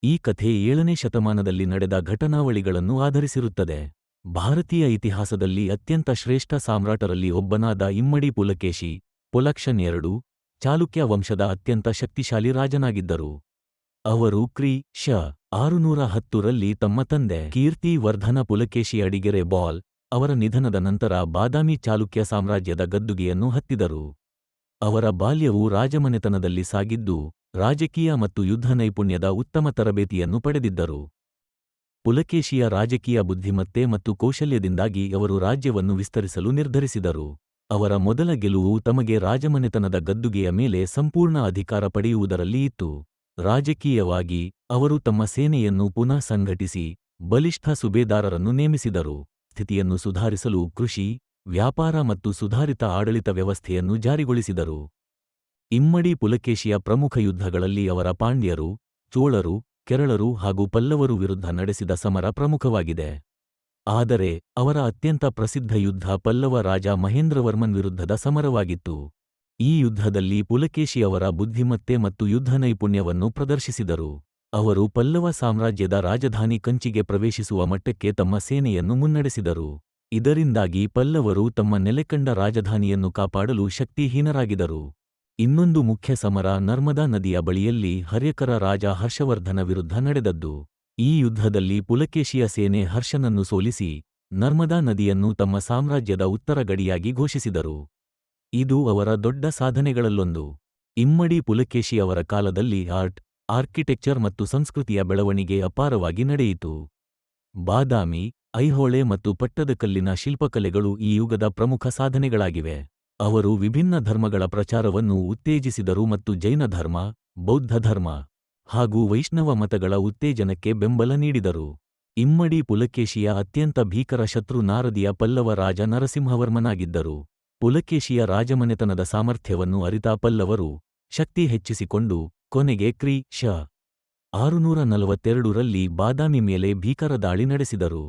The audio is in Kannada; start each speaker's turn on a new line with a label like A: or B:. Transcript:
A: ಈ ಕಥೆ 7ನೇ ಶತಮಾನದಲ್ಲಿ ನಡೆದ ಘಟನಾವಳಿಗಳನ್ನು ಆಧರಿಸಿರುತ್ತದೆ. ಭಾರತೀಯ ಇತಿಹಾಸದಲ್ಲಿ ಅತ್ಯಂತ ಶ್ರೇಷ್ಠ ಸಾಮ್ರಾಟರಲ್ಲಿ ಒಬ್ಬನಾದ ಇಮ್ಮಡಿ ಪುಲಕೇಶಿ ಪುಲಕ್ಷನ್ II ಚಾಲುಕ್ಯ ವಂಶದ ಅತ್ಯಂತ ಶಕ್ತಿಶಾಲಿ ರಾಜನಾಗಿದ್ದರು. ಅವರು ಕ್ರಿ. ಶ. 610ರಲ್ಲಿ ತಮ್ಮ ತಂದೆ ಕೀರ್ತಿ ವರ್ಧನ ಪುಲಕೇಶಿ ಅಡಿಗೆರೆ ಬಾಲ್ ಅವರ ನಿಧನದ ನಂತರ ಬಾದಾಮಿ ಚಾಲುಕ್ಯ ಸಾಮ್ರಾಜ್ಯದ ಗದ್ದುಗೆಯನ್ನು ಹತ್ತಿದರು. ಅವರ ಬಾಲ್ಯವು ರಾಜಮನೆತನದಲ್ಲಿ ಸಾಗಿದ್ದು, ರಾಜಕೀಯ ಮತ್ತು ಯುದ್ಧ ನೈಪುಣ್ಯದ ಉತ್ತಮ ತರಬೇತಿಯನ್ನು ಪಡೆದಿದ್ದರು. ಪುಲಕೇಶಿಯ ರಾಜಕೀಯ ಬುದ್ಧಿಮತ್ತೆ ಮತ್ತು ಕೌಶಲ್ಯದಿಂದಾಗಿ ಅವರು ರಾಜ್ಯವನ್ನು ವಿಸ್ತರಿಸಲು ನಿರ್ಧರಿಸಿದರು. ಅವರ ಮೊದಲ ಗೆಲುವು ತಮಗೆ ರಾಜಮನೆತನದ ಗದ್ದುಗೆಯ ಮೇಲೆ ಸಂಪೂರ್ಣ ಅಧಿಕಾರ ಪಡೆಯುವುದರಲ್ಲಿ ಇತ್ತು. ರಾಜಕೀಯವಾಗಿ, ಅವರು ತಮ್ಮ ಸೇನೆಯನ್ನು ಪುನಃ ಸಂಘಟಿಸಿ, ಬಲಿಷ್ಠ ಸುಬೇದಾರರನ್ನು ನೇಮಿಸಿದರು. ಸ್ಥಿತಿಯನ್ನು ಸುಧಾರಿಸಲು ಕೃಷಿ, ವ್ಯಾಪಾರ ಮತ್ತು ಸುಧಾರಿತ ಆಡಳಿತ ವ್ಯವಸ್ಥೆಯನ್ನು ಜಾರಿಗೊಳಿಸಿದರು. ಇಮ್ಮಡಿ ಪುಲಕೇಶಿಯ ಪ್ರಮುಖ ಯುದ್ಧಗಳಲ್ಲಿ ಅವರ ಪಾಂಡ್ಯರು, ಚೋಳರು, ಕೆರಳರು ಹಾಗೂ ಪಲ್ಲವರು ವಿರುದ್ಧ ನಡೆಸಿದ ಸಮರ ಪ್ರಮುಖವಾಗಿದೆ. ಆದರೆ, ಅವರ ಅತ್ಯಂತ ಪ್ರಸಿದ್ಧ ಯುದ್ಧ ಪಲ್ಲವ ರಾಜ ಮಹೇಂದ್ರವರ್ಮನ್ ವಿರುದ್ಧದ ಸಮರವಾಗಿತ್ತು. ಈ ಯುದ್ಧದಲ್ಲಿ ಪುಲಕೇಶಿ ಅವರ ಬುದ್ಧಿಮತ್ತೆ ಮತ್ತು ಯುದ್ಧ ನೈಪುಣ್ಯವನ್ನು ಪ್ರದರ್ಶಿಸಿದರು. ಅವರು ಪಲ್ಲವ ಸಾಮ್ರಾಜ್ಯದ ರಾಜಧಾನಿ ಕಂಚಿಗೆ ಪ್ರವೇಶಿಸುವ ಮಟ್ಟಕ್ಕೆ ತಮ್ಮ ಸೇನೆಯನ್ನು ಮುನ್ನಡೆಸಿದರು. ಇದರಿಂದಾಗಿ ಪಲ್ಲವರು ತಮ್ಮ ನೆಲೆಕಂಡ ರಾಜಧಾನಿಯನ್ನು ಕಾಪಾಡಲು ಶಕ್ತಿಹೀನರಾಗಿದರು. ಇನ್ನೊಂದು ಮುಖ್ಯ ಸಮರ ನರ್ಮದಾ ನದಿಯ ಬಳಿಯಲ್ಲಿ ಹರ್ಯಕರ ರಾಜ ಹರ್ಷವರ್ಧನ ವಿರುದ್ಧ ನಡೆದದ್ದು. ಈ ಯುದ್ಧದಲ್ಲಿ ಪುಲಕೇಶಿಯ ಸೇನೆ ಹರ್ಷನನ್ನು ಸೋಲಿಸಿ, ನರ್ಮದಾ ನದಿಯನ್ನು ತಮ್ಮ ಸಾಮ್ರಾಜ್ಯದ ಉತ್ತರ ಗಡಿಯಾಗಿ ಘೋಷಿಸಿದರು. ಇದು ಅವರ ದೊಡ್ಡ ಸಾಧನೆಗಳಲ್ಲೊಂದು. ಇಮ್ಮಡಿ ಪುಲಕೇಶಿ ಅವರ ಕಾಲದಲ್ಲಿ ಆರ್ಕಿಟೆಕ್ಚರ್ ಮತ್ತು ಸಂಸ್ಕೃತಿಯ ಬೆಳವಣಿಗೆ ಅಪಾರವಾಗಿ ನಡೆಯಿತು. ಬಾದಾಮಿ, ಐಹೊಳೆ ಮತ್ತು ಪಟ್ಟದಕಲ್ಲಿನ ಶಿಲ್ಪಕಲೆಗಳು ಈ ಯುಗದ ಪ್ರಮುಖ ಸಾಧನೆಗಳಾಗಿವೆ. ಅವರು ವಿಭಿನ್ನ ಧರ್ಮಗಳ ಪ್ರಚಾರವನ್ನು ಉತ್ತೇಜಿಸಿದರು ಮತ್ತು ಜೈನ ಧರ್ಮ, ಬೌದ್ಧ ಧರ್ಮ ಹಾಗೂ ವೈಷ್ಣವ ಮತಗಳ ಉತ್ತೇಜನಕ್ಕೆ ಬೆಂಬಲ ನೀಡಿದರು. ಇಮ್ಮಡಿ ಪುಲಕೇಶಿಯ ಅತ್ಯಂತ ಭೀಕರ ಶತ್ರು ನಾರದಿಯ ಪಲ್ಲವ ರಾಜ ನರಸಿಂಹವರ್ಮನಾಗಿದ್ದರು. ಪುಲಕೇಶಿಯ ರಾಜಮನೆತನದ ಸಾಮರ್ಥ್ಯವನ್ನು ಅರಿತ ಪಲ್ಲವರು ಶಕ್ತಿ ಹೆಚ್ಚಿಸಿಕೊಂಡು, ಕೊನೆಗೆ ಕ್ರಿ. ಶ. 642ರಲ್ಲಿ ಬಾದಾಮಿ ಮೇಲೆ ಭೀಕರ ದಾಳಿ ನಡೆಸಿದರು.